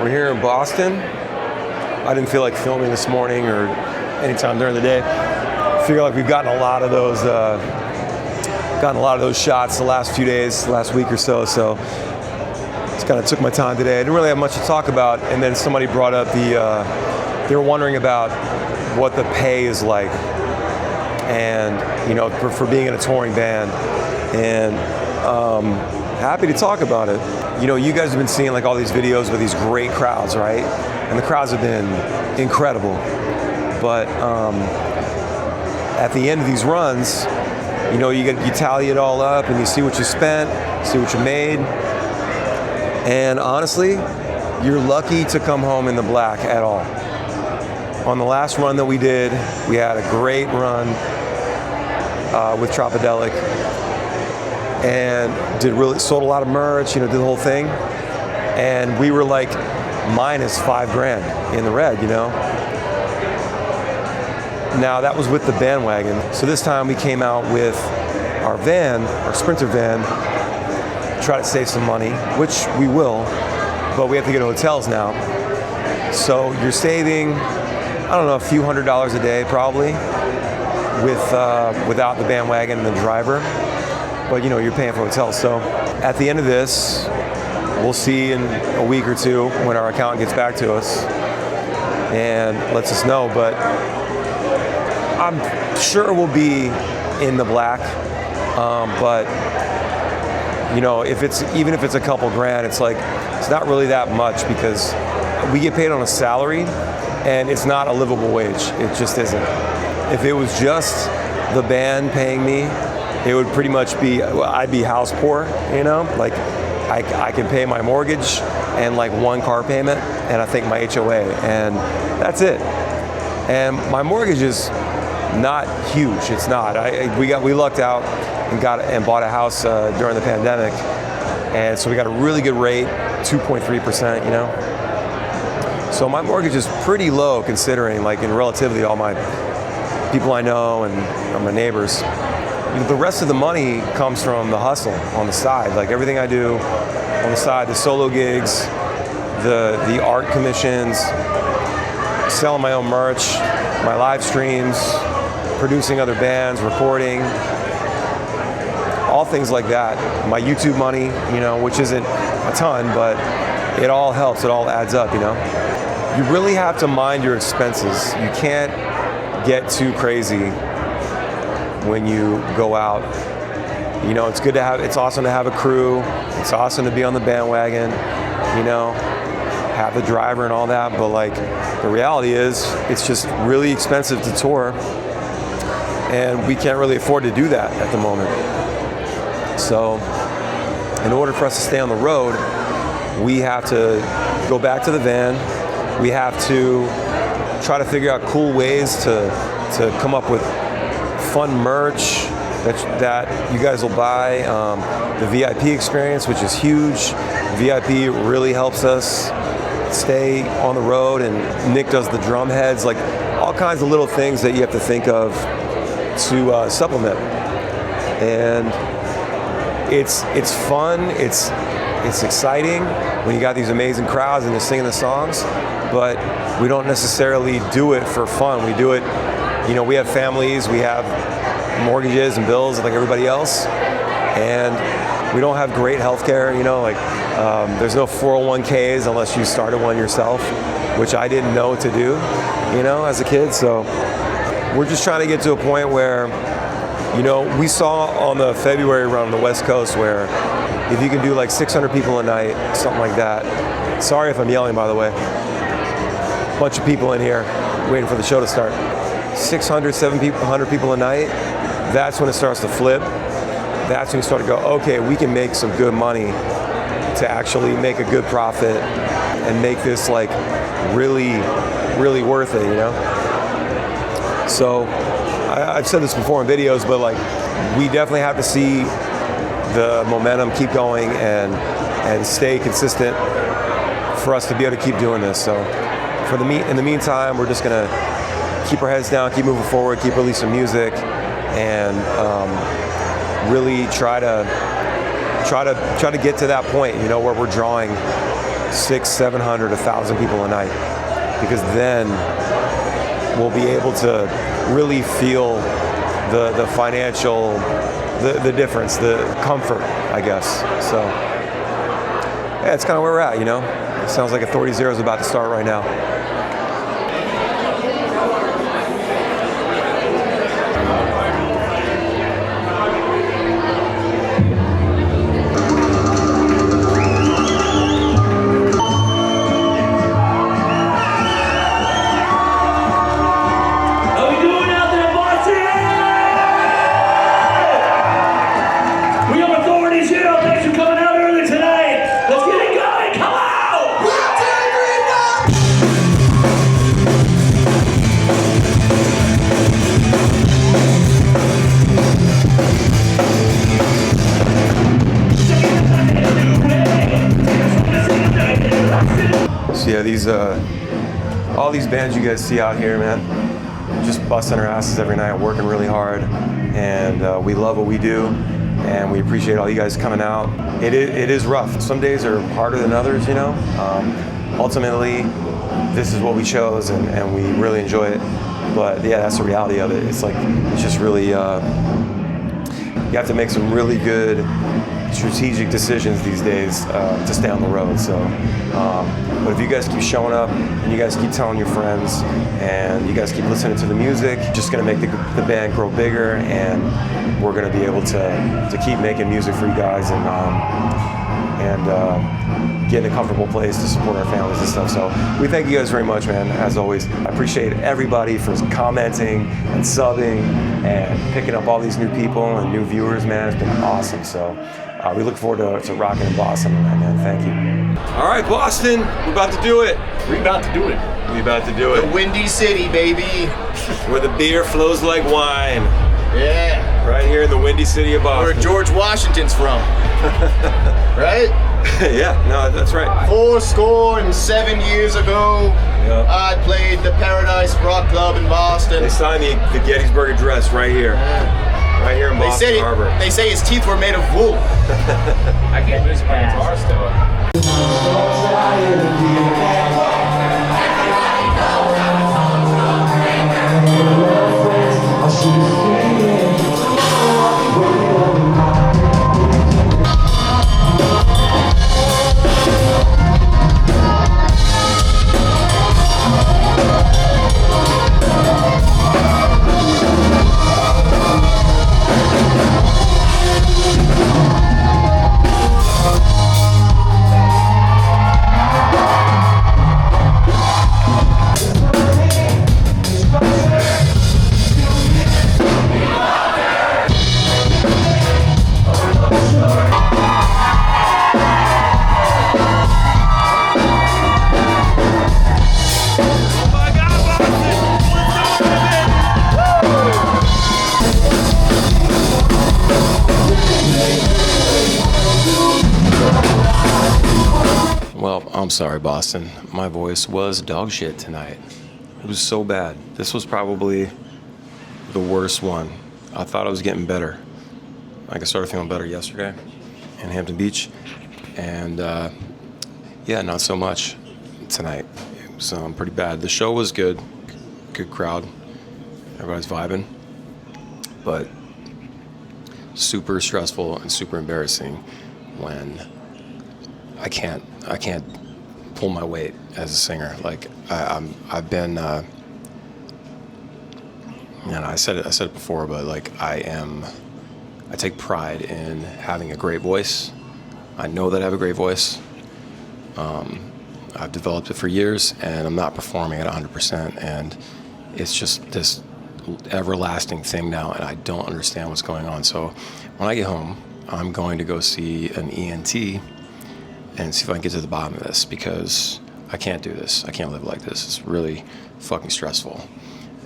We're here in Boston. I didn't feel like filming this morning or anytime during the day. I feel like we've gotten a lot of those shots the last few days, last week or so. So just kind of took my time today. I didn't really have much to talk about, and then somebody brought up they were wondering about what the pay is like, and for being in a touring band, and happy to talk about it. You guys have been seeing like all these videos with these great crowds, right? And the crowds have been incredible. But at the end of these runs, you tally it all up and you see what you spent, see what you made. And honestly, you're lucky to come home in the black at all. On the last run that we did, we had a great run with Tropidelic, and sold a lot of merch, did the whole thing. And we were like minus $5,000 in the red, Now that was with the bandwagon. So this time we came out with our van, our Sprinter van, try to save some money, which we will, but we have to go to hotels now. So you're saving, a few $100s a day probably without the bandwagon and the driver. But you're paying for hotels. So at the end of this, we'll see in a week or two when our accountant gets back to us and lets us know. But I'm sure we'll be in the black. But even if it's a couple grand, it's not really that much because we get paid on a salary, and it's not a livable wage. It just isn't. If it was just the band paying me, it would pretty much be, I'd be house poor, I can pay my mortgage and like one car payment, and I think my HOA, and that's it. And my mortgage is not huge. It's not. We lucked out and bought a house during the pandemic, and so we got a really good rate, 2.3%. So my mortgage is pretty low considering, in relativity to all my people I know and my neighbors. The rest of the money comes from the hustle on the side, like everything I do on the side, the solo gigs, the art commissions, selling my own merch, my live streams, producing other bands, recording, all things like that. My YouTube money, which isn't a ton, but it all helps, it all adds up, You really have to mind your expenses. You can't get too crazy when you go out. It's awesome to have a crew. It's awesome to be on the bandwagon, have the driver and all that. But the reality is, it's just really expensive to tour, and we can't really afford to do that at the moment. So in order for us to stay on the road, we have to go back to the van. We have to try to figure out cool ways to come up with fun merch that you guys will buy. The VIP experience, which is huge. VIP really helps us stay on the road, and Nick does the drum heads, all kinds of little things that you have to think of to supplement. And it's fun. It's exciting when you got these amazing crowds and they're singing the songs, but we don't necessarily do it for fun. We do it, we have families, we have mortgages and bills like everybody else, and we don't have great health care, there's no 401ks unless you started one yourself, which I didn't know to do, as a kid. So we're just trying to get to a point where, we saw on the February run on the West Coast where if you can do 600 people a night, something like that. Sorry if I'm yelling, by the way. Bunch of people in here waiting for the show to start. 600, 700 people a night, that's when it starts to flip. That's when you start to go, okay, we can make some good money to actually make a good profit and make this really, really worth it, So I've said this before in videos, but we definitely have to see the momentum keep going and stay consistent for us to be able to keep doing this. So in the meantime, we're just gonna keep our heads down, keep moving forward, keep releasing music, and really try to get to that point, where we're drawing 600, 700, 1,000 people a night, because then we'll be able to really feel the financial, the difference, the comfort, I guess. So yeah, it's kind of where we're at, you know. It sounds like Authority Zero is about to start right now. Yeah, all these bands you guys see out here, man, just busting our asses every night, working really hard, and we love what we do, and we appreciate all you guys coming out. It is rough. Some days are harder than others, you know. Ultimately, this is what we chose, and we really enjoy it. But yeah, that's the reality of it. It's like, it's just really, you have to make some really good strategic decisions these days to stay on the road. So, but if you guys keep showing up and you guys keep telling your friends and you guys keep listening to the music, just gonna make the band grow bigger, and we're gonna be able to keep making music for you guys and get in a comfortable place to support our families and stuff. So we thank you guys very much, man. As always, I appreciate everybody for commenting and subbing and picking up all these new people and new viewers, man. It's been awesome. So we look forward to rocking in Boston tonight, man. Thank you. All right, Boston, we're about to do it. We're about to do it. We about to do it. The Windy City, baby. Where the beer flows like wine. Yeah. Right here in the Windy City of Boston. Where George Washington's from. Right? Yeah, no, that's right. 407 years ago, Yep. I played the Paradise Rock Club in Boston. They signed the Gettysburg Address right here. Yeah. Right here in Boston Harbor. They say his teeth were made of wool. I can't lose my guitar still. Well, I'm sorry, Boston. My voice was dog shit tonight. It was so bad. This was probably the worst one. I thought I was getting better. Like, I started feeling better yesterday in Hampton Beach. And yeah, not so much tonight. It was pretty bad. The show was good. Good crowd. Everybody's vibing. But super stressful and super embarrassing when I can't pull my weight as a singer. Like I've been, you know, I said it before, but like I take pride in having a great voice. I know that I have a great voice. I've developed it for years, and I'm not performing at 100%, and it's just this everlasting thing now, and I don't understand what's going on. So when I get home, I'm going to go see an ENT and see if I can get to the bottom of this, because I can't do this. I can't live like this. It's really fucking stressful.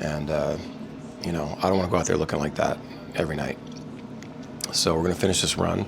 And, you know, I don't want to go out there looking like that every night. So we're going to finish this run,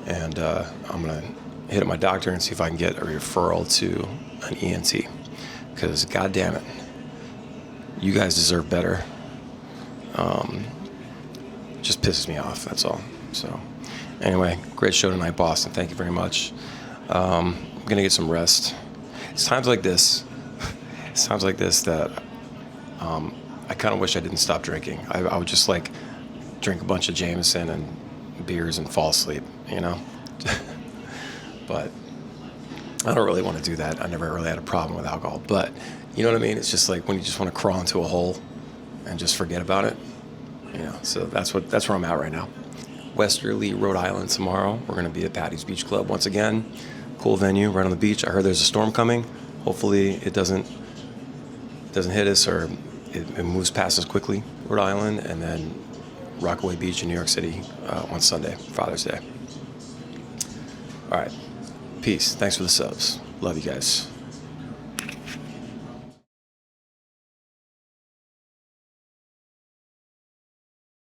and I'm going to hit up my doctor and see if I can get a referral to an ENT, because God damn it, you guys deserve better. Just pisses me off, that's all. So anyway, great show tonight, Boston. Thank you very much. I'm gonna get some rest. It's times like this. It's times like this that I kind of wish I didn't stop drinking. I would just like drink a bunch of Jameson and beers and fall asleep, you know? But I don't really want to do that. I never really had a problem with alcohol. But you know what I mean? It's just like when you just want to crawl into a hole and just forget about it. You know, so that's where I'm at right now. Westerly, Rhode Island tomorrow. We're going to be at Patty's Beach Club once again. Cool venue right on the beach. I heard there's a storm coming. Hopefully it doesn't hit us or it moves past us quickly. Rhode Island, and then Rockaway Beach in New York City on Sunday, Father's Day. All right. Peace. Thanks for the subs. Love you guys.